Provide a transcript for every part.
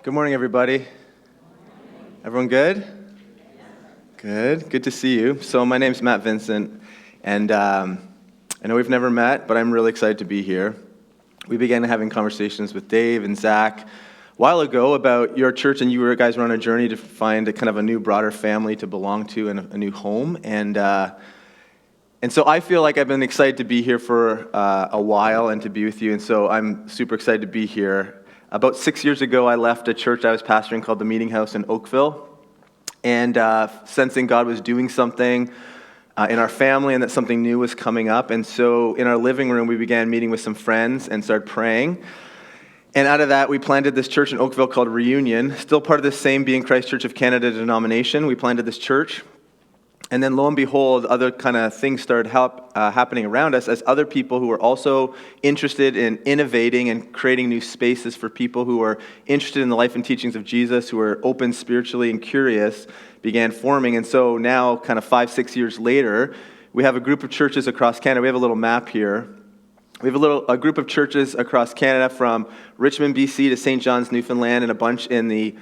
Good morning, everybody. Everyone good? Good to see you. So my name's Vincent, and I know we've never met, but I'm really excited to be here. We began having conversations with Dave and Zach a while ago about your church, and you guys were on a journey to find a kind of a new, broader family to belong to and a new home. And so I feel like I've been excited to be here for a while and to be with you, and so I'm super excited to be here. About 6 years ago, I left a church I was pastoring called the Meeting House in Oakville, and sensing God was doing something in our family and that something new was coming up. And so in our living room, we began meeting with some friends and started praying. And out of that, we planted this church in Oakville called Reunion, still part of the same BIC Church of Canada denomination. We planted this church. And then lo and behold, other kind of things started happening around us as other people who were also interested in innovating and creating new spaces for people who were interested in the life and teachings of Jesus, who were open spiritually and curious, began forming. And so now, kind of 5-6 years later, we have a group of churches across Canada. We have a little map here. We have a group of churches across Canada from Richmond, BC to St. John's, Newfoundland, and a bunch in the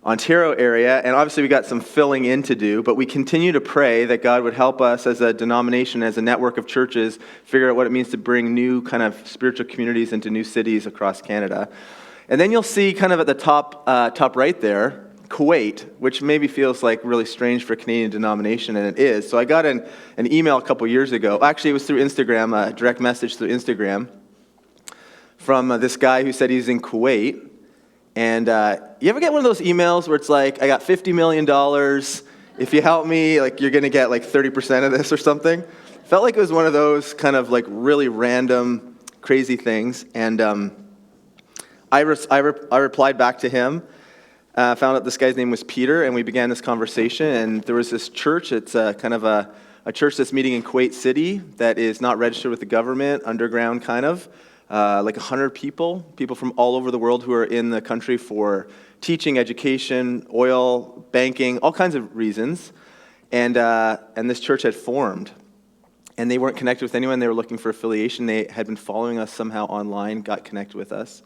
Ontario area, and obviously we got some filling in to do, but we continue to pray that God would help us as a denomination, as a network of churches, figure out what it means to bring new kind of spiritual communities into new cities across Canada. And then you'll see kind of at the top right there, Kuwait, which maybe feels like really strange for a Canadian denomination, and it is. So I got an email a couple years ago. Actually, it was through Instagram, a direct message through Instagram from this guy who said he's in Kuwait. And you ever get one of those emails where it's like, I got $50 million, if you help me, like you're going to get like 30% of this or something? Felt like it was one of those kind of like really random, crazy things. And I replied back to him, found out this guy's name was Peter, and we began this conversation. And there was this church, it's kind of a church that's meeting in Kuwait City that is not registered with the government, underground kind of. Like 100 people from all over the world who are in the country for teaching, education, oil, banking, all kinds of reasons. And this church had formed. And they weren't connected with anyone. They were looking for affiliation. They had been following us somehow online, got connected with us.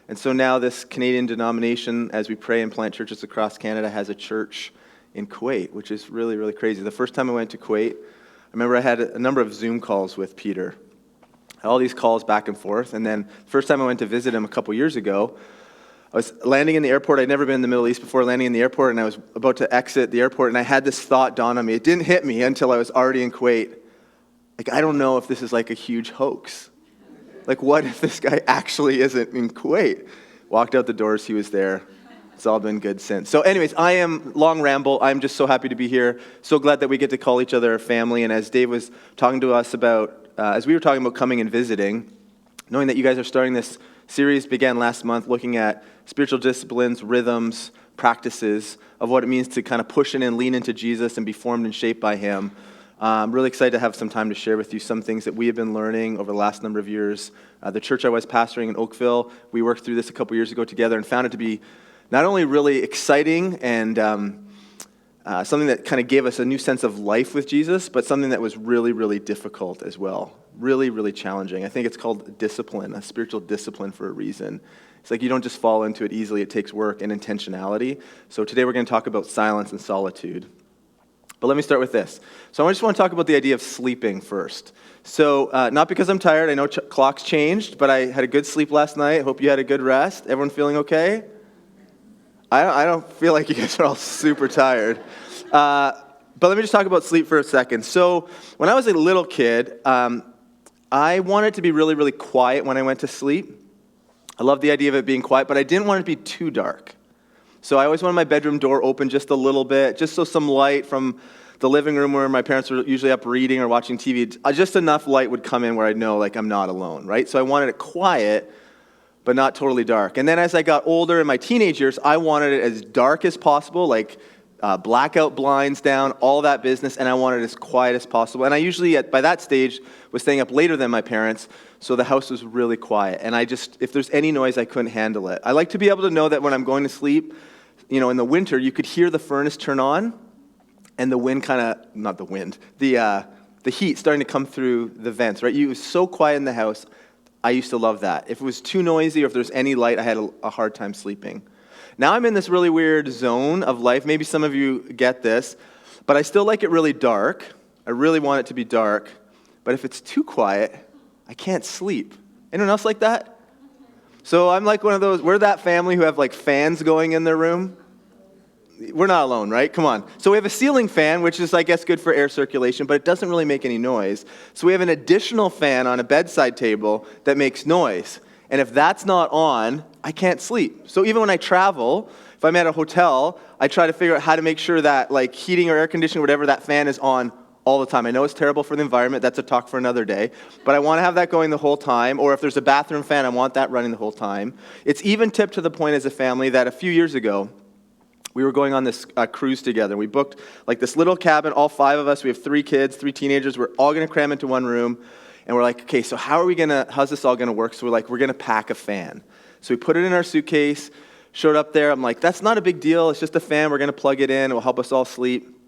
And so now this Canadian denomination, as we pray and plant churches across Canada, has a church in Kuwait, which is really, really crazy. The first time I went to Kuwait, I remember I had a number of Zoom calls with Peter. All these calls back and forth. And then the first time I went to visit him a couple years ago, I was landing in the airport. I'd never been in the Middle East before, landing in the airport, and I was about to exit the airport, and I had this thought dawn on me. It didn't hit me until I was already in Kuwait. Like, I don't know if this is like a huge hoax. Like, what if this guy actually isn't in Kuwait? Walked out the doors, he was there. It's all been good since. So anyways, long ramble. I'm just so happy to be here. So glad that we get to call each other a family. And as Dave was talking to us about, as we were talking about coming and visiting, knowing that you guys are starting this series, began last month, looking at spiritual disciplines, rhythms, practices of what it means to kind of push in and lean into Jesus and be formed and shaped by Him. I'm really excited to have some time to share with you some things that we have been learning over the last number of years. The church I was pastoring in Oakville, we worked through this a couple years ago together and found it to be not only really exciting and something that kind of gave us a new sense of life with Jesus, but something that was really, really difficult as well. Really, really challenging. I think it's called discipline, a spiritual discipline for a reason. It's like you don't just fall into it easily. It takes work and intentionality. So today we're going to talk about silence and solitude. But let me start with this. So I just want to talk about the idea of sleeping first. So not because I'm tired. I know clocks changed, but I had a good sleep last night. I hope you had a good rest. Everyone feeling okay? I don't feel like you guys are all super tired. But let me just talk about sleep for a second. So when I was a little kid, I wanted to be really, really quiet when I went to sleep. I loved the idea of it being quiet, but I didn't want it to be too dark. So I always wanted my bedroom door open just a little bit, just so some light from the living room where my parents were usually up reading or watching TV, just enough light would come in where I'd know like I'm not alone, right? So I wanted it quiet, but not totally dark. And then as I got older in my teenage years, I wanted it as dark as possible, like blackout blinds down, all that business, and I wanted it as quiet as possible. And I usually, by that stage, was staying up later than my parents, so the house was really quiet. And if there's any noise, I couldn't handle it. I like to be able to know that when I'm going to sleep, in the winter, you could hear the furnace turn on, and the wind the heat starting to come through the vents, right? It was so quiet in the house. I used to love that. If it was too noisy or if there's any light, I had a hard time sleeping. Now I'm in this really weird zone of life. Maybe some of you get this, but I still like it really dark. I really want it to be dark. But if it's too quiet, I can't sleep. Anyone else like that? So I'm like one of those, we're that family who have like fans going in their room. We're not alone, right? Come on. So we have a ceiling fan, which is, I guess, good for air circulation, but it doesn't really make any noise. So we have an additional fan on a bedside table that makes noise. And if that's not on, I can't sleep. So even when I travel, if I'm at a hotel, I try to figure out how to make sure that like heating or air conditioning, whatever, that fan is on all the time. I know it's terrible for the environment. That's a talk for another day. But I want to have that going the whole time. Or if there's a bathroom fan, I want that running the whole time. It's even tipped to the point as a family that a few years ago, we were going on this cruise together. We booked like this little cabin, all 5 of us. We have 3 kids, 3 teenagers. We're all going to cram into one room. And we're like, okay, so how's this all going to work? So we're going to pack a fan. So we put it in our suitcase, showed up there. I'm like, that's not a big deal. It's just a fan. We're going to plug it in. It will help us all sleep.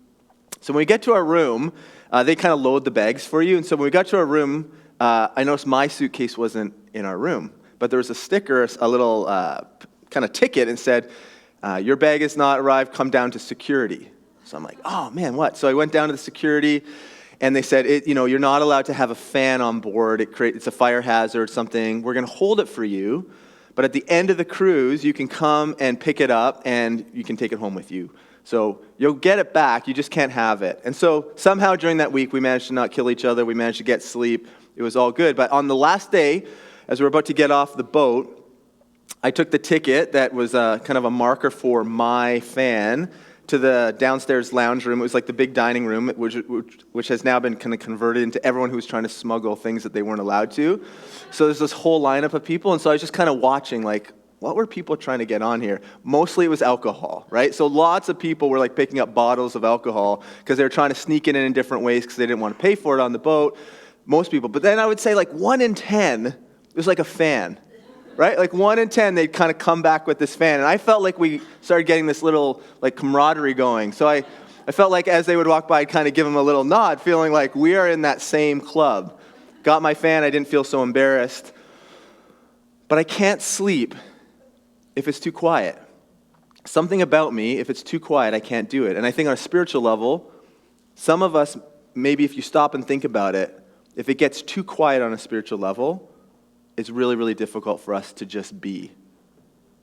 So when we get to our room, they kind of load the bags for you. And so when we got to our room, I noticed my suitcase wasn't in our room. But there was a sticker, a little kind of ticket, and said, your bag has not arrived, come down to security. So I'm like, oh man, what? So I went down to the security, and they said, you're not allowed to have a fan on board. It's a fire hazard, something. We're going to hold it for you, but at the end of the cruise, you can come and pick it up, and you can take it home with you. So you'll get it back, you just can't have it. And so somehow during that week, we managed to not kill each other. We managed to get sleep. It was all good. But on the last day, as we were about to get off the boat, I took the ticket that was kind of a marker for my fan to the downstairs lounge room. It was like the big dining room, which has now been kind of converted into everyone who was trying to smuggle things that they weren't allowed to. So there's this whole lineup of people, and so I was just kind of watching, like, what were people trying to get on here? Mostly it was alcohol, right? So lots of people were like picking up bottles of alcohol because they were trying to sneak it in different ways because they didn't want to pay for it on the boat. Most people. But then I would say like 1 in 10, it was like a fan. Right? Like 1 in 10, they'd kind of come back with this fan. And I felt like we started getting this little like camaraderie going. So I felt like as they would walk by, I'd kind of give them a little nod, feeling like we are in that same club. Got my fan, I didn't feel so embarrassed. But I can't sleep if it's too quiet. Something about me, if it's too quiet, I can't do it. And I think on a spiritual level, some of us, maybe if you stop and think about it, if it gets too quiet on a spiritual level, it's really, really difficult for us to just be.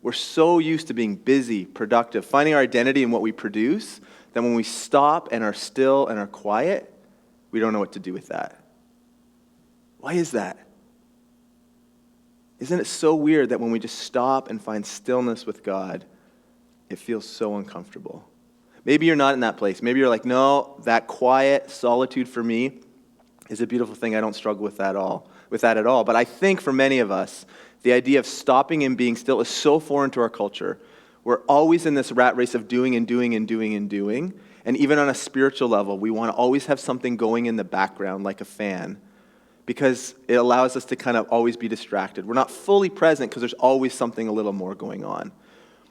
We're so used to being busy, productive, finding our identity in what we produce, that when we stop and are still and are quiet, we don't know what to do with that. Why is that? Isn't it so weird that when we just stop and find stillness with God, it feels so uncomfortable? Maybe you're not in that place. Maybe you're like, no, that quiet solitude for me is a beautiful thing. I don't struggle with that at all. But I think for many of us, the idea of stopping and being still is so foreign to our culture. We're always in this rat race of doing and doing and doing and doing. And even on a spiritual level, we want to always have something going in the background like a fan because it allows us to kind of always be distracted. We're not fully present because there's always something a little more going on.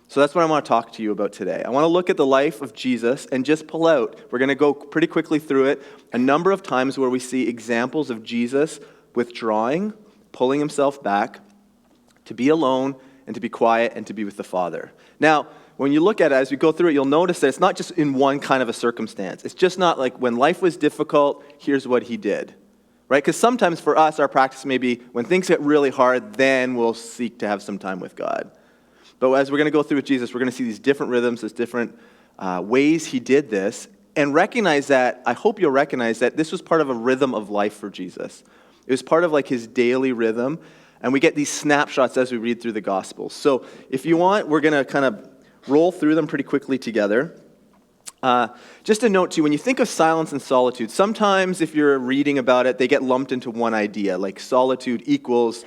So that's what I want to talk to you about today. I want to look at the life of Jesus and just pull out, we're going to go pretty quickly through it, a number of times where we see examples of Jesus withdrawing, pulling himself back to be alone and to be quiet and to be with the Father. Now, when you look at it, as we go through it, you'll notice that it's not just in one kind of a circumstance. It's just not like when life was difficult, here's what he did. Right? Because sometimes for us, our practice may be when things get really hard, then we'll seek to have some time with God. But as we're going to go through with Jesus, we're going to see these different rhythms, these different ways he did this, and recognize that, I hope you'll recognize that this was part of a rhythm of life for Jesus. It was part of like his daily rhythm, and we get these snapshots as we read through the Gospels. So if you want, we're going to kind of roll through them pretty quickly together. Just a note too, when you think of silence and solitude, sometimes if you're reading about it, they get lumped into one idea, like solitude equals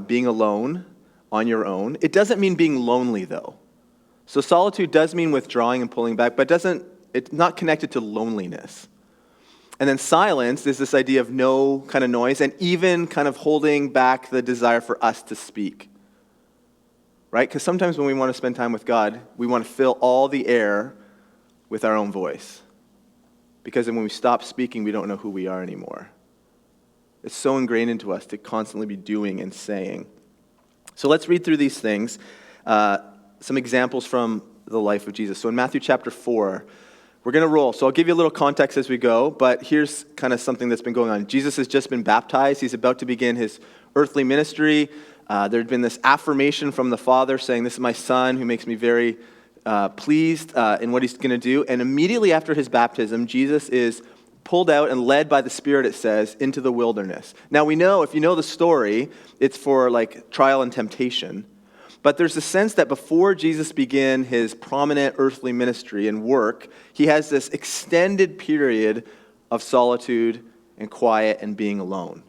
being alone on your own. It doesn't mean being lonely though. So solitude does mean withdrawing and pulling back, but it's not connected to loneliness. And then silence is this idea of no kind of noise and even kind of holding back the desire for us to speak. Right? Because sometimes when we want to spend time with God, we want to fill all the air with our own voice. Because then when we stop speaking, we don't know who we are anymore. It's so ingrained into us to constantly be doing and saying. So let's read through these things. some examples from the life of Jesus. So in Matthew chapter 4, we're going to roll. So I'll give you a little context as we go, but here's kind of something that's been going on. Jesus has just been baptized. He's about to begin his earthly ministry. There had been this affirmation from the Father saying, "This is my Son who makes me very pleased in what he's going to do." And immediately after his baptism, Jesus is pulled out and led by the Spirit, it says, into the wilderness. Now we know, if you know the story, it's for like trial and temptation. But there's a sense that before Jesus began his prominent earthly ministry and work, he has this extended period of solitude and quiet and being alone.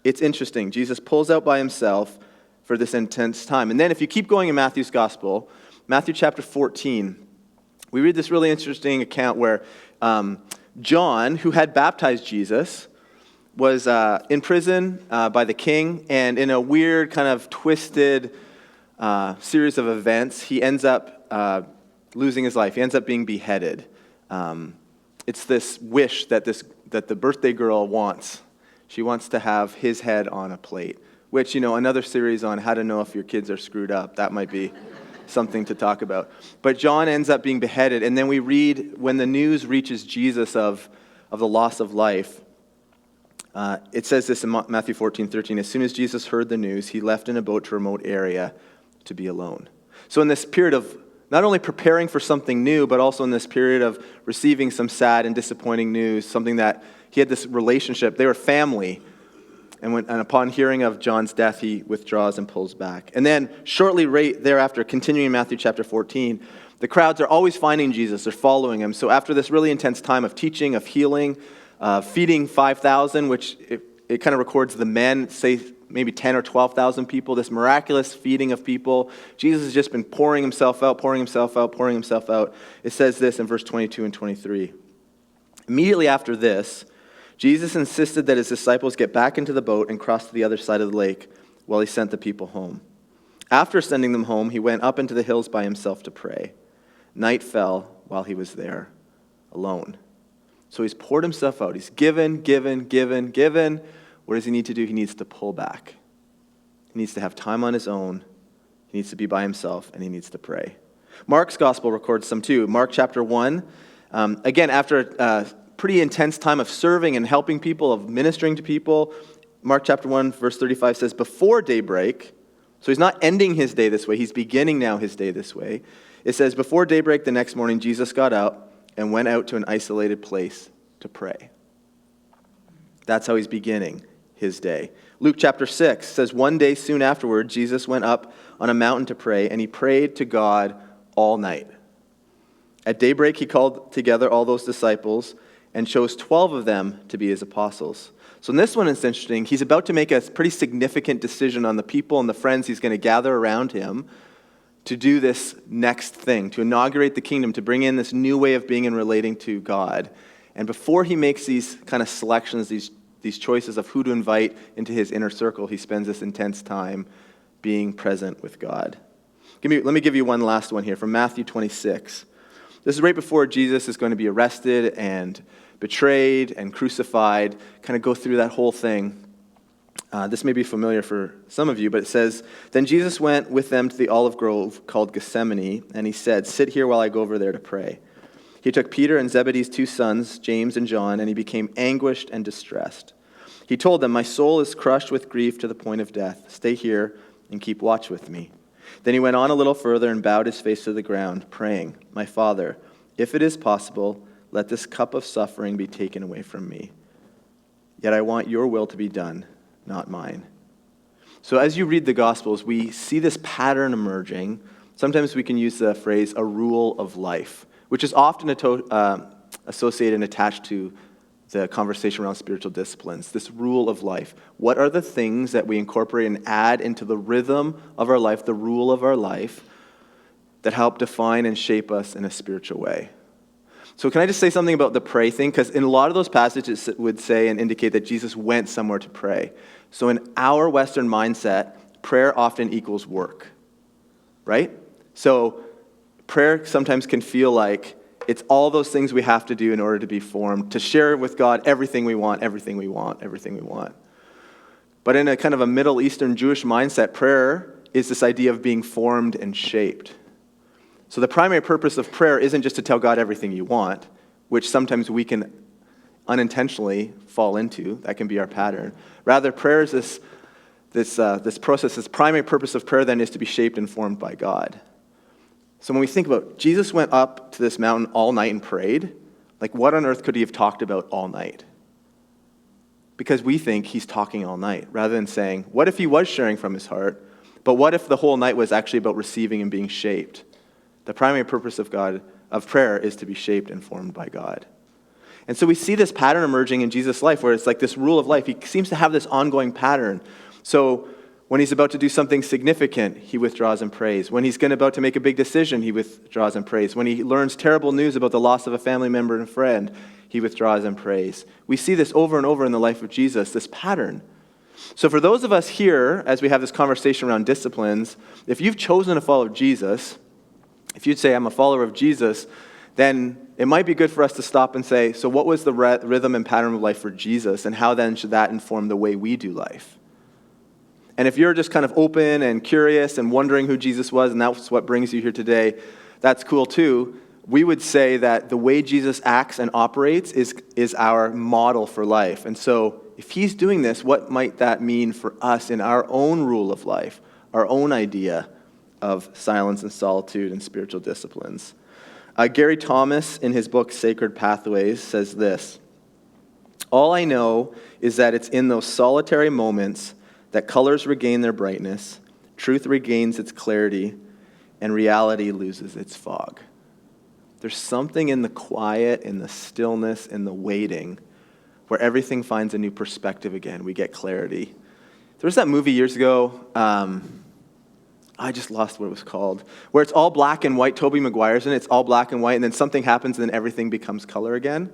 It's interesting. Jesus pulls out by himself for this intense time. And then if you keep going in Matthew's gospel, Matthew chapter 14, we read this really interesting account where John, who had baptized Jesus, was in prison by the king, and in a weird kind of twisted series of events, he ends up losing his life. He ends up being beheaded. It's this wish that the birthday girl wants. She wants to have his head on a plate, which, another series on how to know if your kids are screwed up. That might be something to talk about. But John ends up being beheaded, and then we read when the news reaches Jesus of the loss of life, it says this in Matthew 14:13, "As soon as Jesus heard the news, he left in a boat to a remote area to be alone." So in this period of not only preparing for something new, but also in this period of receiving some sad and disappointing news, something that he had this relationship, they were family. And upon hearing of John's death, he withdraws and pulls back. And then shortly right thereafter, continuing in Matthew chapter 14, the crowds are always finding Jesus. They're following him. So after this really intense time of teaching, of healing, feeding 5,000, which it kind of records the men, say maybe 10 or 12,000 people, this miraculous feeding of people. Jesus has just been pouring himself out, pouring himself out, pouring himself out. It says this in verse 22 and 23. Immediately after this, Jesus insisted that his disciples get back into the boat and cross to the other side of the lake while he sent the people home. After sending them home, he went up into the hills by himself to pray. Night fell while he was there, alone. So he's poured himself out. He's given. What does he need to do? He needs to pull back. He needs to have time on his own. He needs to be by himself, and he needs to pray. Mark's gospel records some too. Mark chapter 1, again, after a pretty intense time of serving and helping people, of ministering to people, Mark chapter 1, verse 35 says, before daybreak, so he's not ending his day this way, he's beginning now his day this way. It says, before daybreak the next morning, Jesus got up and went out to an isolated place to pray. That's how he's beginning his day. Luke chapter 6 says, one day soon afterward, Jesus went up on a mountain to pray, and he prayed to God all night. At daybreak, he called together all those disciples and chose 12 of them to be his apostles. So in this one, it's interesting. He's about to make a pretty significant decision on the people and the friends he's going to gather around him to do this next thing, to inaugurate the kingdom, to bring in this new way of being and relating to God. And before he makes these kind of selections, these choices of who to invite into his inner circle, he spends this intense time being present with God. Let me give you one last one here from Matthew 26. This is right before Jesus is going to be arrested and betrayed and crucified, kind of go through that whole thing. This may be familiar for some of you, but it says, then Jesus went with them to the olive grove called Gethsemane, and he said, sit here while I go over there to pray. He took Peter and Zebedee's two sons, James and John, and he became anguished and distressed. He told them, my soul is crushed with grief to the point of death. Stay here and keep watch with me. Then he went on a little further and bowed his face to the ground, praying, my Father, if it is possible, let this cup of suffering be taken away from me. Yet I want your will to be done, not mine. So as you read the Gospels, we see this pattern emerging. Sometimes we can use the phrase, a rule of life, which is often associated and attached to the conversation around spiritual disciplines, this rule of life. What are the things that we incorporate and add into the rhythm of our life, the rule of our life, that help define and shape us in a spiritual way? So can I just say something about the pray thing? Because in a lot of those passages it would say and indicate that Jesus went somewhere to pray. So in our Western mindset, prayer often equals work, right? So prayer sometimes can feel like it's all those things we have to do in order to be formed, to share with God everything we want, everything we want, everything we want. But in a kind of a Middle Eastern Jewish mindset, prayer is this idea of being formed and shaped. So the primary purpose of prayer isn't just to tell God everything you want, which sometimes we can unintentionally fall into. That can be our pattern. Rather, prayer is this process. This primary purpose of prayer then is to be shaped and formed by God. So when we think about Jesus went up to this mountain all night and prayed, like what on earth could he have talked about all night? Because we think he's talking all night, rather than saying, what if he was sharing from his heart, but what if the whole night was actually about receiving and being shaped? The primary purpose of prayer is to be shaped and formed by God. And so we see this pattern emerging in Jesus' life where it's like this rule of life. He seems to have this ongoing pattern. So when he's about to do something significant, he withdraws and prays. When he's about to make a big decision, he withdraws and prays. When he learns terrible news about the loss of a family member and friend, he withdraws and prays. We see this over and over in the life of Jesus, this pattern. So for those of us here, as we have this conversation around disciplines, if you've chosen to follow Jesus, if you'd say, I'm a follower of Jesus, then it might be good for us to stop and say, so what was the rhythm and pattern of life for Jesus, and how then should that inform the way we do life? And if you're just kind of open and curious and wondering who Jesus was, and that's what brings you here today, that's cool too. We would say that the way Jesus acts and operates is our model for life. And so if he's doing this, what might that mean for us in our own rule of life, our own idea of silence and solitude and spiritual disciplines? Gary Thomas, in his book Sacred Pathways, says this: all I know is that it's in those solitary moments that colors regain their brightness, truth regains its clarity, and reality loses its fog. There's something in the quiet, in the stillness, in the waiting, where everything finds a new perspective again. We get clarity. There was that movie years ago, I just lost what it was called, where it's all black and white. Tobey Maguire's in it. It's all black and white, and then something happens, and then everything becomes color again.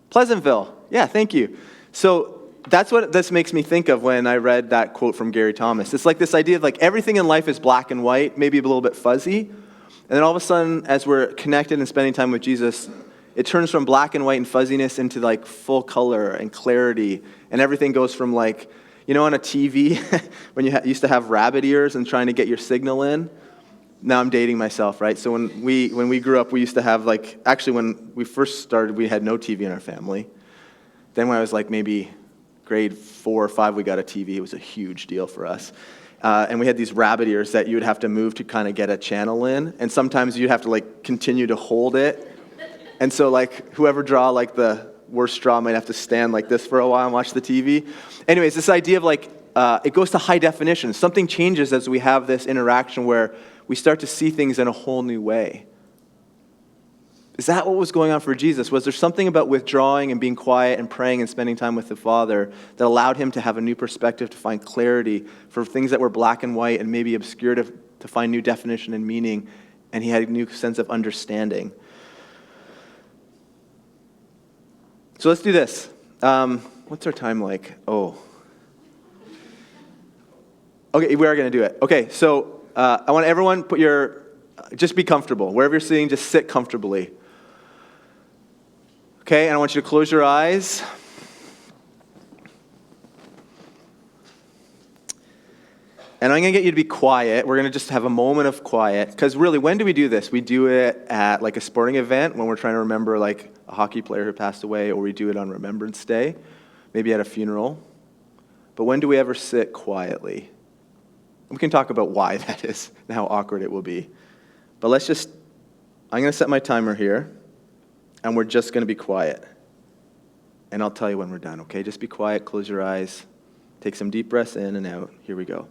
Pleasantville. Yeah, thank you. So that's what this makes me think of when I read that quote from Gary Thomas. It's like this idea of like everything in life is black and white, maybe a little bit fuzzy. And then all of a sudden, as we're connected and spending time with Jesus, it turns from black and white and fuzziness into like full color and clarity. And everything goes from like, you know, on a TV, when you used to have rabbit ears and trying to get your signal in. Now I'm dating myself, right? So when we grew up, we used to have like, actually when we first started, we had no TV in our family. Then when I was like maybe grade 4 or 5, we got a TV. It was a huge deal for us. And we had these rabbit ears that you would have to move to kind of get a channel in. And sometimes you'd have to like continue to hold it. And so like whoever draw like the worst straw might have to stand like this for a while and watch the TV. Anyways, this idea of like, it goes to high definition. Something changes as we have this interaction where we start to see things in a whole new way. Is that what was going on for Jesus? Was there something about withdrawing and being quiet and praying and spending time with the Father that allowed him to have a new perspective, to find clarity for things that were black and white and maybe obscure, to find new definition and meaning, and he had a new sense of understanding? So let's do this. What's our time like? Oh. Okay, we are going to do it. Okay, so I want everyone just be comfortable. Wherever you're sitting, just sit comfortably. Okay, and I want you to close your eyes. And I'm going to get you to be quiet. We're going to just have a moment of quiet. Because really, when do we do this? We do it at like a sporting event when we're trying to remember like a hockey player who passed away, or we do it on Remembrance Day, maybe at a funeral. But when do we ever sit quietly? We can talk about why that is and how awkward it will be. But I'm going to set my timer here, and we're just going to be quiet. And I'll tell you when we're done, okay? Just be quiet, close your eyes, take some deep breaths in and out. Here we go.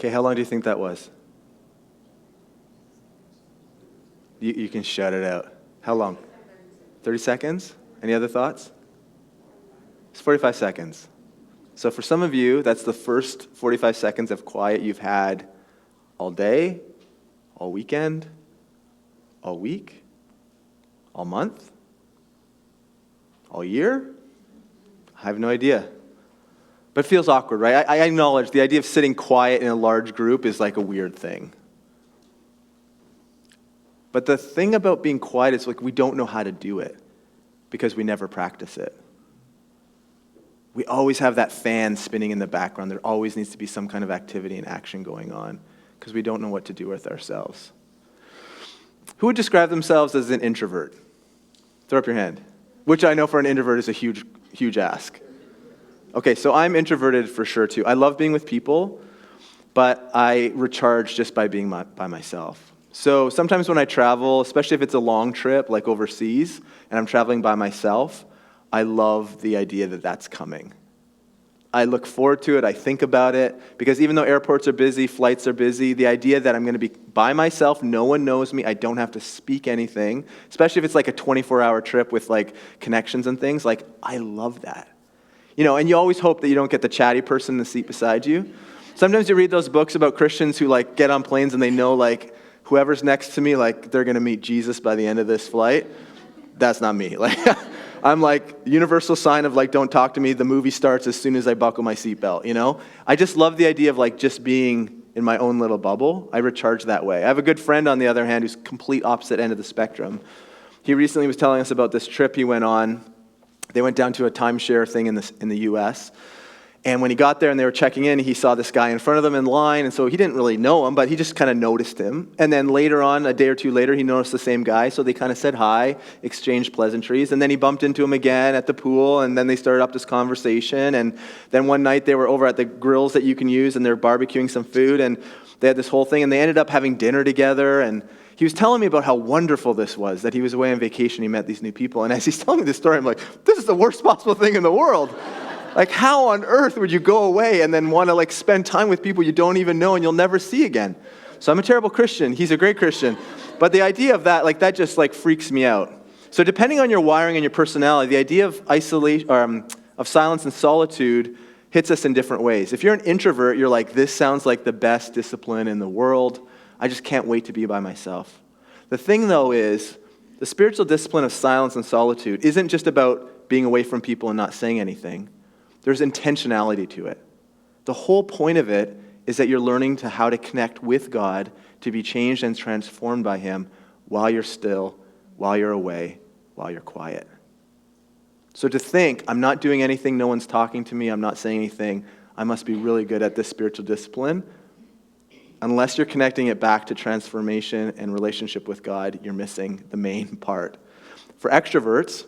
Okay, how long do you think that was? You can shout it out. How long? 30 seconds? Any other thoughts? It's 45 seconds. So for some of you, that's the first 45 seconds of quiet you've had all day, all weekend, all week, all month, all year. I have no idea. But it feels awkward, right? I acknowledge the idea of sitting quiet in a large group is like a weird thing. But the thing about being quiet is like we don't know how to do it because we never practice it. We always have that fan spinning in the background. There always needs to be some kind of activity and action going on because we don't know what to do with ourselves. Who would describe themselves as an introvert? Throw up your hand. Which I know for an introvert is a huge, huge ask. Okay, so I'm introverted for sure too. I love being with people, but I recharge just by being by myself. So sometimes when I travel, especially if it's a long trip, like overseas, and I'm traveling by myself, I love the idea that that's coming. I look forward to it, I think about it, because even though airports are busy, flights are busy, the idea that I'm going to be by myself, no one knows me, I don't have to speak anything, especially if it's like a 24-hour trip with like connections and things, like I love that. You know, and you always hope that you don't get the chatty person in the seat beside you. Sometimes you read those books about Christians who like get on planes and they know like whoever's next to me, like they're going to meet Jesus by the end of this flight. That's not me. Like I'm like universal sign of like don't talk to me. The movie starts as soon as I buckle my seatbelt, you know? I just love the idea of like just being in my own little bubble. I recharge that way. I have a good friend on the other hand who's complete opposite end of the spectrum. He recently was telling us about this trip he went on. They went down to a timeshare thing in the U.S., and when he got there and they were checking in, he saw this guy in front of them in line, and so he didn't really know him, but he just kind of noticed him. And then later on, a day or two later, he noticed the same guy, so they kind of said hi, exchanged pleasantries, and then he bumped into him again at the pool, and then they started up this conversation, and then one night they were over at the grills that you can use, and they're barbecuing some food, and they had this whole thing, and they ended up having dinner together, and he was telling me about how wonderful this was, that he was away on vacation, he met these new people, and as he's telling me this story, I'm like, this is the worst possible thing in the world. Like, how on earth would you go away and then want to, like, spend time with people you don't even know and you'll never see again? So I'm a terrible Christian. He's a great Christian. But the idea of that, like, that just, like, freaks me out. So depending on your wiring and your personality, the idea of isolation, of silence and solitude hits us in different ways. If you're an introvert, you're like, this sounds like the best discipline in the world. I just can't wait to be by myself. The thing, though, is the spiritual discipline of silence and solitude isn't just about being away from people and not saying anything. There's intentionality to it. The whole point of it is that you're learning to how to connect with God, to be changed and transformed by Him while you're still, while you're away, while you're quiet. So to think, I'm not doing anything, no one's talking to me, I'm not saying anything, I must be really good at this spiritual discipline, unless you're connecting it back to transformation and relationship with God, you're missing the main part. For extroverts,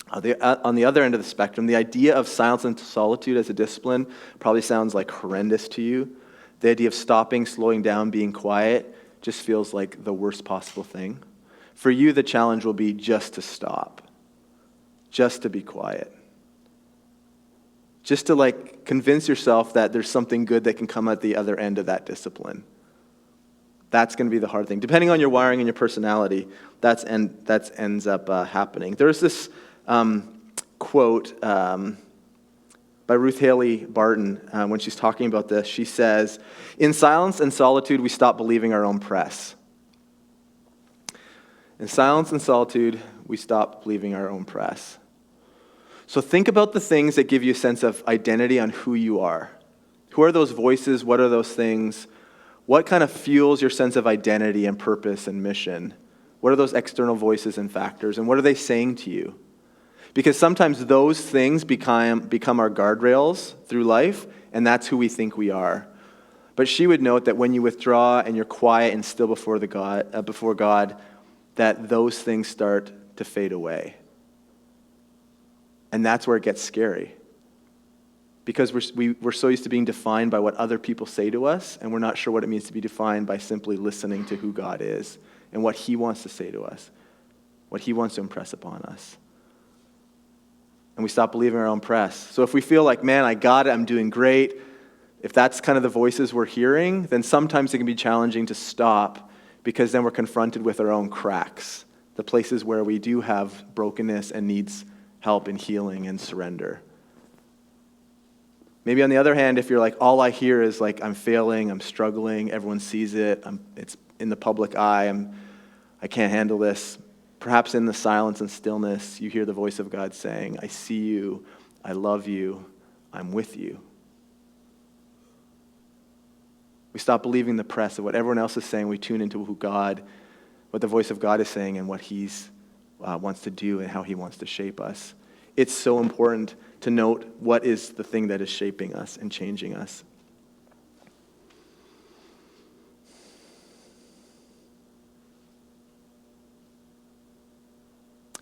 on the other end of the spectrum, the idea of silence and solitude as a discipline probably sounds like horrendous to you. The idea of stopping, slowing down, being quiet just feels like the worst possible thing. For you, the challenge will be just to stop, just to be quiet, just to like convince yourself that there's something good that can come at the other end of that discipline. That's going to be the hard thing. Depending on your wiring and your personality, that ends up happening. There's this quote by Ruth Haley Barton when she's talking about this. She says, "In silence and solitude, we stop believing our own press." In silence and solitude, we stop believing our own press. So think about the things that give you a sense of identity on who you are. Who are those voices? What are those things? What kind of fuels your sense of identity and purpose and mission? What are those external voices and factors? And what are they saying to you? Because sometimes those things become our guardrails through life, and that's who we think we are. But she would note that when you withdraw and you're quiet and still before God, that those things start to fade away. And that's where it gets scary. Because we're so used to being defined by what other people say to us, and we're not sure what it means to be defined by simply listening to who God is and what He wants to say to us, what He wants to impress upon us. And we stop believing our own press. So if we feel like, man, I got it, I'm doing great, if that's kind of the voices we're hearing, then sometimes it can be challenging to stop because then we're confronted with our own cracks, the places where we do have brokenness and needs help and healing and surrender. Maybe on the other hand, if you're like, all I hear is like, I'm failing, I'm struggling, everyone sees it, it's in the public eye, I can't handle this. Perhaps in the silence and stillness, you hear the voice of God saying, I see you, I love you, I'm with you. We stop believing the press of what everyone else is saying. We tune into what the voice of God is saying and what He wants to do and how He wants to shape us. It's so important to note what is the thing that is shaping us and changing us.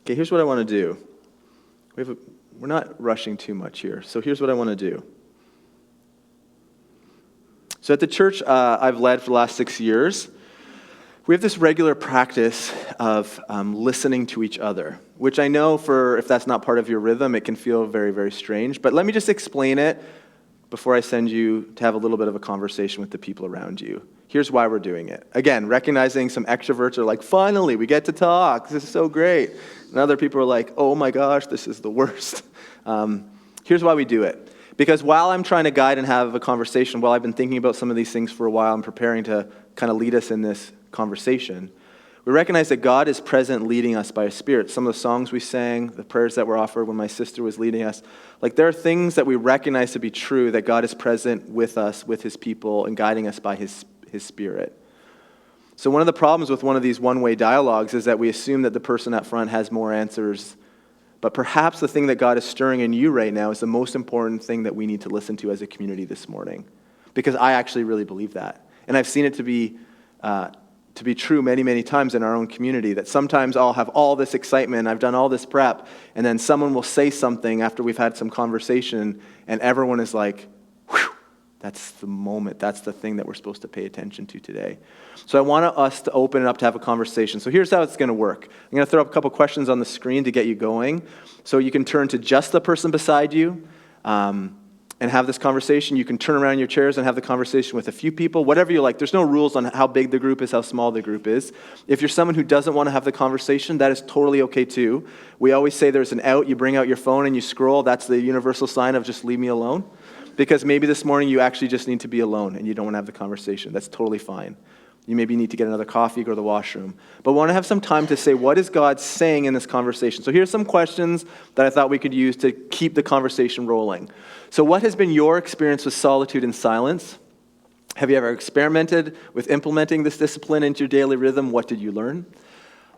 Okay, here's what I want to do. We're not rushing too much here, so here's what I want to do. So at the church I've led for the last 6 years, we have this regular practice of listening to each other, which I know if that's not part of your rhythm, it can feel very, very strange. But let me just explain it before I send you to have a little bit of a conversation with the people around you. Here's why we're doing it. Again, recognizing some extroverts are like, finally, we get to talk. This is so great. And other people are like, oh my gosh, this is the worst. Here's why we do it. Because while I'm trying to guide and have a conversation, while I've been thinking about some of these things for a while, I'm preparing to kind of lead us in this conversation, we recognize that God is present leading us by His Spirit. Some of the songs we sang, the prayers that were offered when my sister was leading us, like there are things that we recognize to be true, that God is present with us, with His people, and guiding us by His Spirit. So one of the problems with one of these one-way dialogues is that we assume that the person up front has more answers, but perhaps the thing that God is stirring in you right now is the most important thing that we need to listen to as a community this morning. Because I actually really believe that. And I've seen it to be true many, many times in our own community, that sometimes I'll have all this excitement, I've done all this prep, and then someone will say something after we've had some conversation, and everyone is like, whew, that's the moment, that's the thing that we're supposed to pay attention to today. So I want us to open it up to have a conversation. So here's how it's going to work. I'm going to throw up a couple questions on the screen to get you going, so you can turn to just the person beside you, and have this conversation. You can turn around in your chairs and have the conversation with a few people, whatever you like. There's no rules on how big the group is, how small the group is. If you're someone who doesn't want to have the conversation, that is totally okay too. We always say there's an out. You bring out your phone and you scroll. That's the universal sign of just leave me alone. Because maybe this morning you actually just need to be alone and you don't want to have the conversation. That's totally fine. You maybe need to get another coffee, go to the washroom. But we want to have some time to say, what is God saying in this conversation? So here's some questions that I thought we could use to keep the conversation rolling. So what has been your experience with solitude and silence? Have you ever experimented with implementing this discipline into your daily rhythm? What did you learn?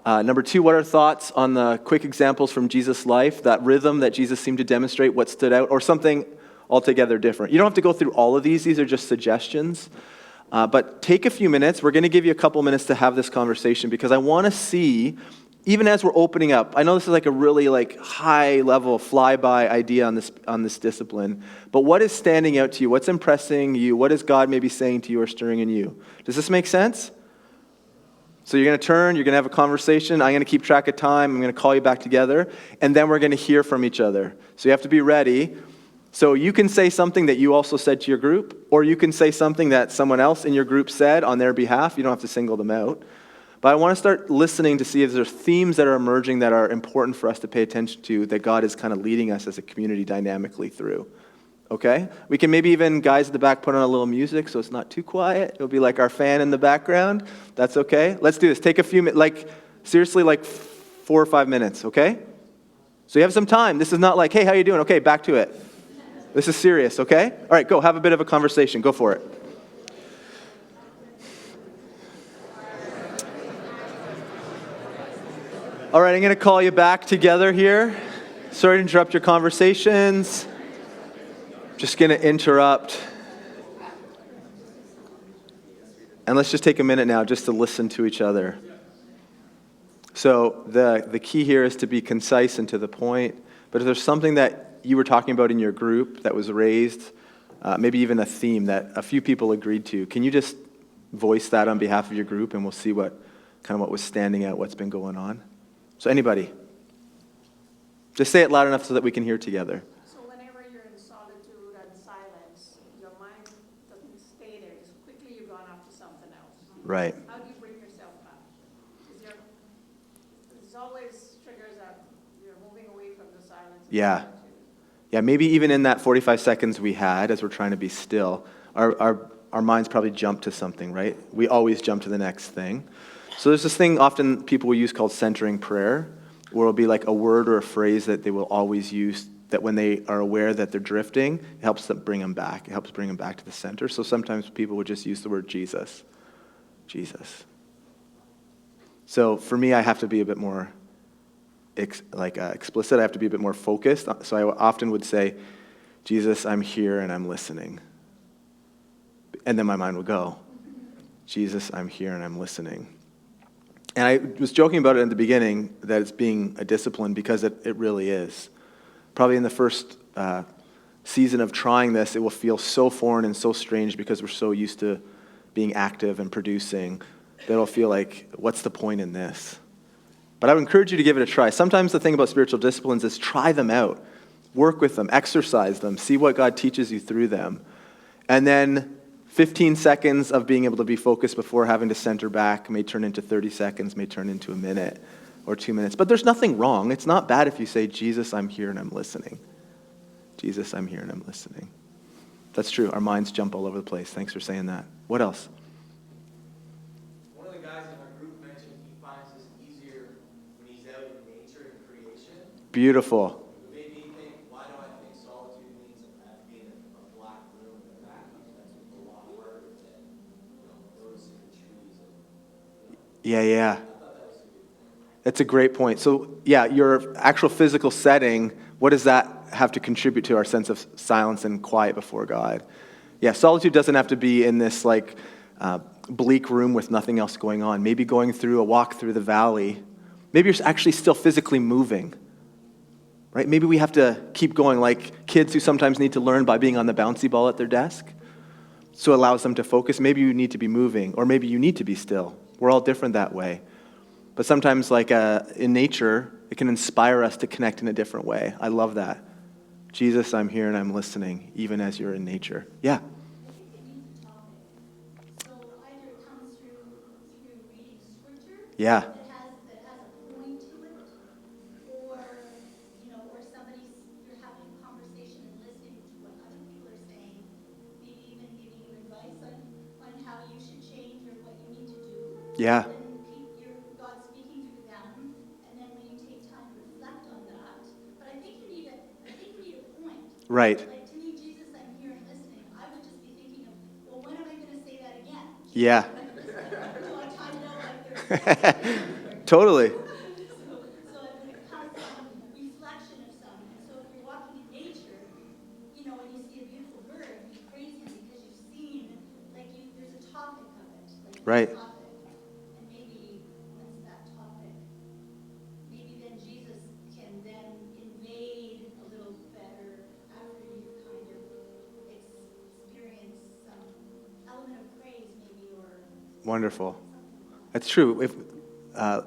Number 2, what are thoughts on the quick examples from Jesus' life, that rhythm that Jesus seemed to demonstrate, what stood out, or something altogether different? You don't have to go through all of these. These are just suggestions. But take a few minutes. We're going to give you a couple minutes to have this conversation because I want to see, even as we're opening up, I know this is like a really high level flyby idea on this discipline, but what is standing out to you? What's impressing you? What is God maybe saying to you or stirring in you? Does this make sense? So you're going to turn, you're going to have a conversation. I'm going to keep track of time. I'm going to call you back together, and then we're going to hear from each other. So you have to be ready. So you can say something that you also said to your group, or you can say something that someone else in your group said on their behalf. You don't have to single them out. But I want to start listening to see if there's themes that are emerging that are important for us to pay attention to, that God is kind of leading us as a community dynamically through. Okay? We can maybe even, guys at the back, put on a little music so it's not too quiet. It'll be like our fan in the background. That's okay. Let's do this. Take a few minutes, seriously, 4 or 5 minutes, okay? So you have some time. This is not like, hey, how you doing? Okay, back to it. This is serious, okay? All right, go. Have a bit of a conversation. Go for it. All right, I'm going to call you back together here. Sorry to interrupt your conversations. Just going to interrupt. And let's just take a minute now just to listen to each other. So the key here is to be concise and to the point. But if there's something that you were talking about in your group that was raised, maybe even a theme that a few people agreed to, can you just voice that on behalf of your group and we'll see what was standing out, what's been going on? So anybody, just say it loud enough so that we can hear together. So whenever you're in solitude and silence, your mind Right. How do you bring yourself back? Because there's always triggers that you're moving away from the silence. Yeah. Yeah, maybe even in that 45 seconds we had as we're trying to be still, our minds probably jump to something, right? We always jump to the next thing. So there's this thing often people will use called centering prayer, where it'll be like a word or a phrase that they will always use that when they are aware that they're drifting, it helps them bring them back. It helps bring them back to the center. So sometimes people would just use the word Jesus. Jesus. So for me, I have to be a bit more explicit. I have to be a bit more focused. So I often would say, Jesus, I'm here and I'm listening. And then my mind would go, Jesus, I'm here and I'm listening. And I was joking about it in the beginning, that it's being a discipline, because it really is. Probably in the first season of trying this, it will feel so foreign and so strange because we're so used to being active and producing that it'll feel like, what's the point in this? But I would encourage you to give it a try. Sometimes the thing about spiritual disciplines is try them out. Work with them, exercise them, see what God teaches you through them. And then 15 seconds of being able to be focused before having to center back may turn into 30 seconds, may turn into a minute or 2 minutes. But there's nothing wrong. It's not bad if you say, Jesus, I'm here and I'm listening. Jesus, I'm here and I'm listening. That's true. Our minds jump all over the place. Thanks for saying that. What else? One of the guys in our group mentioned he finds this easier when he's out in nature and creation. Beautiful. It made me think, why do I think solitude means being in a black room in the back? That's a lot harder than noticing the trees. Yeah. I thought that was a good point. That's a great point. So, yeah, your actual physical setting, what does that have to contribute to our sense of silence and quiet before God? Yeah, solitude doesn't have to be in this bleak room with nothing else going on. Maybe going through a walk through the valley. Maybe you're actually still physically moving, right? Maybe we have to keep going like kids who sometimes need to learn by being on the bouncy ball at their desk. So it allows them to focus. Maybe you need to be moving, or maybe you need to be still. We're all different that way. But sometimes, in nature, it can inspire us to connect in a different way. I love that. Jesus, I'm here and I'm listening, even as you're in nature. Yeah. I think it needs a topic. So either it comes through reading scripture Yeah. that has a point to it, or or you're having a conversation and listening to what other people are saying, maybe even giving you advice on how you should change or what you need to do. Yeah. God speaking through them, and then when you take time to reflect on that. But I think you need a point. Right. Like, to me, Jesus, I'm here and listening. I would just be thinking of, well, when am I going to say that again? Yeah. So I time it out like there's Totally. So when it comes from reflection of something, so if you're walking in nature, and you see a beautiful bird, you praise him because you've seen, there's a topic of it. Right. Topic. And maybe once that topic, maybe then Jesus can then invade a little better after you've kind of experienced some element of praise, maybe, or Wonderful. That's true.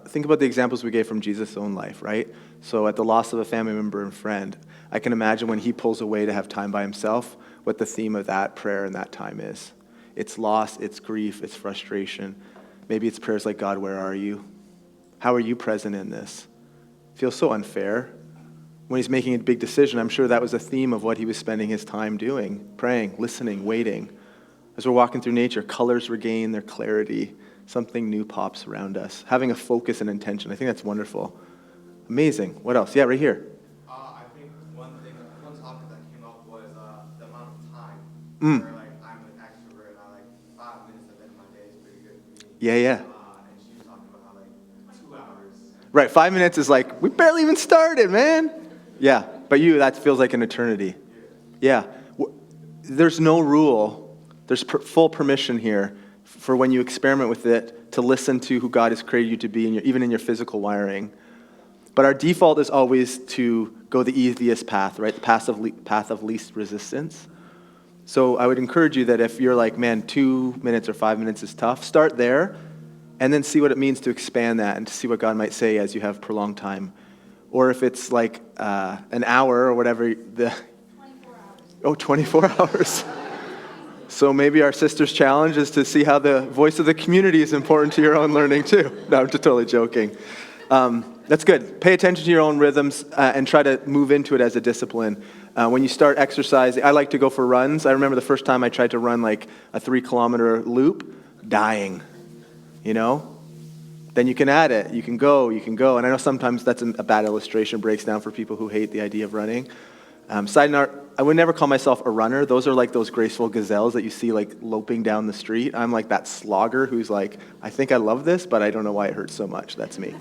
Think about the examples we gave from Jesus' own life, right? So at the loss of a family member and friend, I can imagine when he pulls away to have time by himself, what the theme of that prayer and that time is. It's loss, it's grief, it's frustration. Maybe it's prayers like, God, where are you? How are you present in this? It feels so unfair. When he's making a big decision, I'm sure that was a theme of what he was spending his time doing, praying, listening, waiting. As we're walking through nature, colors regain their clarity. Something new pops around us. Having a focus and intention. I think that's wonderful. Amazing. What else? Yeah, right here. I think one topic that came up was the amount of time. Mm. Where I'm an extrovert, and 5 minutes at the end of my day is pretty good for me. Yeah. And she was talking about how 2 hours. Right, 5 minutes is like, we barely even started, man. Yeah, but that feels like an eternity. Yeah. There's no rule. There's full permission here for when you experiment with it to listen to who God has created you to be, even in your physical wiring. But our default is always to go the easiest path, right? The path of least resistance. So I would encourage you that if you're like, man, 2 minutes or 5 minutes is tough, start there and then see what it means to expand that and to see what God might say as you have prolonged time. Or if it's like an hour or whatever. 24 hours. Oh, 24 hours. So maybe our sister's challenge is to see how the voice of the community is important to your own learning too. No, I'm just totally joking. That's good. Pay attention to your own rhythms and try to move into it as a discipline. When you start exercising, I like to go for runs. I remember the first time I tried to run like a 3-kilometer loop, dying, Then you can add it. You can go. And I know sometimes that's a bad illustration, breaks down for people who hate the idea of running. Side note, I would never call myself a runner. Those are like those graceful gazelles that you see like loping down the street. I'm like that slogger who's like, I think I love this, but I don't know why it hurts so much. That's me.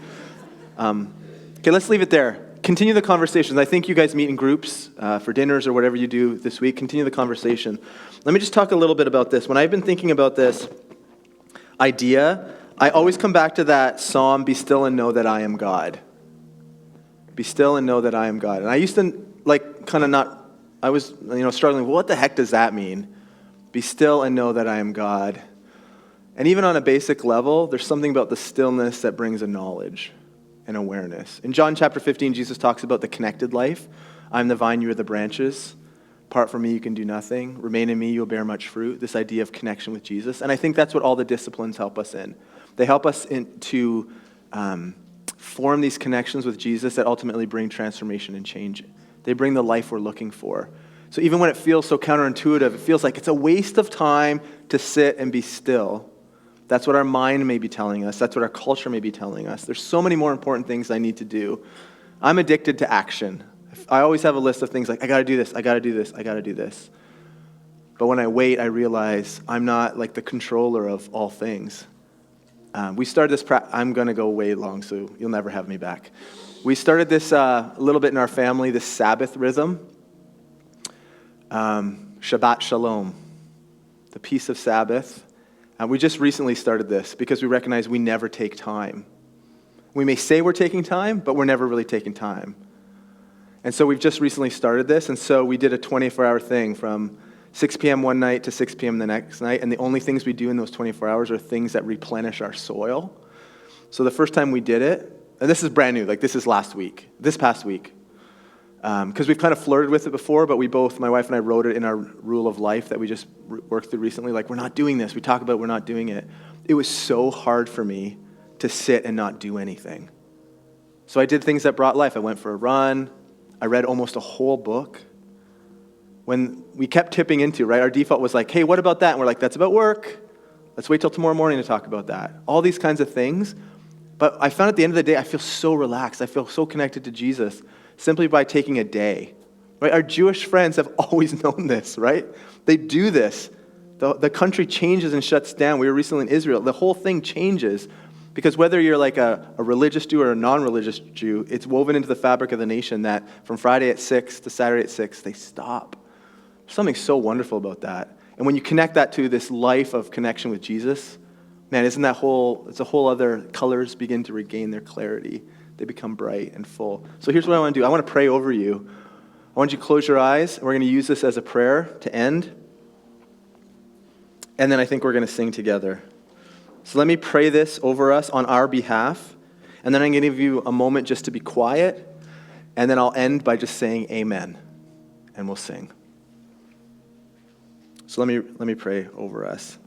Okay, let's leave it there. Continue the conversations. I think you guys meet in groups for dinners or whatever you do this week. Continue the conversation. Let me just talk a little bit about this. When I've been thinking about this idea, I always come back to that psalm, be still and know that I am God. Be still and know that I am God. And I used to I was struggling, well, what the heck does that mean? Be still and know that I am God. And even on a basic level, there's something about the stillness that brings a knowledge and awareness. In John chapter 15, Jesus talks about the connected life. I'm the vine, you are the branches. Apart from me, you can do nothing. Remain in me, you'll bear much fruit. This idea of connection with Jesus. And I think that's what all the disciplines help us in. They help us to form these connections with Jesus that ultimately bring transformation and change. They bring the life we're looking for. So even when it feels so counterintuitive, it feels like it's a waste of time to sit and be still. That's what our mind may be telling us. That's what our culture may be telling us. There's so many more important things I need to do. I'm addicted to action. I always have a list of things like, I got to do this, I got to do this, I got to do this. But when I wait, I realize I'm not like the controller of all things. We started this, I'm going to go way long, so you'll never have me back. We started this a little bit in our family, this Sabbath rhythm. Shabbat Shalom, the peace of Sabbath. We just recently started this because we recognize we never take time. We may say we're taking time, but we're never really taking time. And so we've just recently started this, and so we did a 24-hour thing from 6 p.m. one night to 6 p.m. the next night, and the only things we do in those 24 hours are things that replenish our soil. So the first time we did it, and this is brand new, like this is this past week, because we've kind of flirted with it before, but my wife and I wrote it in our rule of life that we just worked through recently, like we're not doing this. We talk about it, we're not doing it. It was so hard for me to sit and not do anything. So I did things that brought life. I went for a run. I read almost a whole book. When we kept tipping into, right, our default was like, hey, what about that? And we're like, that's about work. Let's wait till tomorrow morning to talk about that. All these kinds of things. But I found at the end of the day, I feel so relaxed. I feel so connected to Jesus simply by taking a day. Right? Our Jewish friends have always known this, right? They do this. The country changes and shuts down. We were recently in Israel. The whole thing changes because whether you're like a religious Jew or a non-religious Jew, it's woven into the fabric of the nation that from Friday at 6 to Saturday at 6, they stop. There's something so wonderful about that. And when you connect that to this life of connection with Jesus, man, it's a whole other, colors begin to regain their clarity. They become bright and full. So here's what I want to do. I want to pray over you. I want you to close your eyes. We're going to use this as a prayer to end. And then I think we're going to sing together. So let me pray this over us on our behalf. And then I'm going to give you a moment just to be quiet. And then I'll end by just saying amen. And we'll sing. So let me pray over us.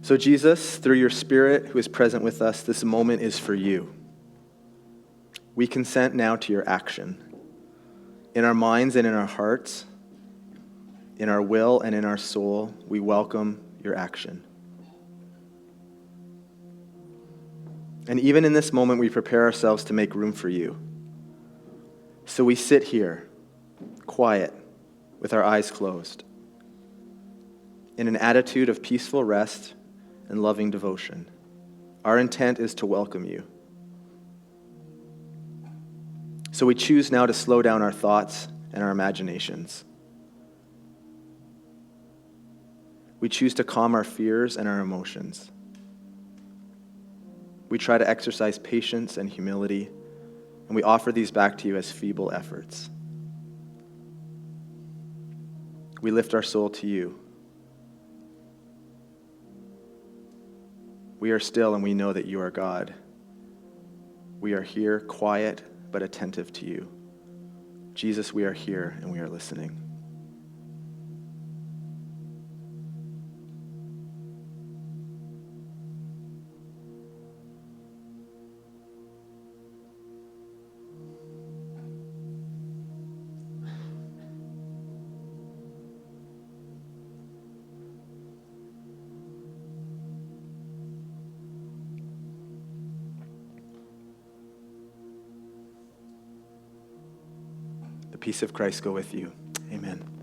So Jesus, through your Spirit who is present with us, this moment is for you. We consent now to your action. In our minds and in our hearts, in our will and in our soul, we welcome your action. And even in this moment, we prepare ourselves to make room for you. So we sit here, quiet, with our eyes closed, in an attitude of peaceful rest and loving devotion. Our intent is to welcome you. So we choose now to slow down our thoughts and our imaginations. We choose to calm our fears and our emotions. We try to exercise patience and humility, and we offer these back to you as feeble efforts. We lift our soul to you. We are still and we know that you are God. We are here quiet, but attentive to you. Jesus, we are here and we are listening. The peace of Christ go with you. Amen.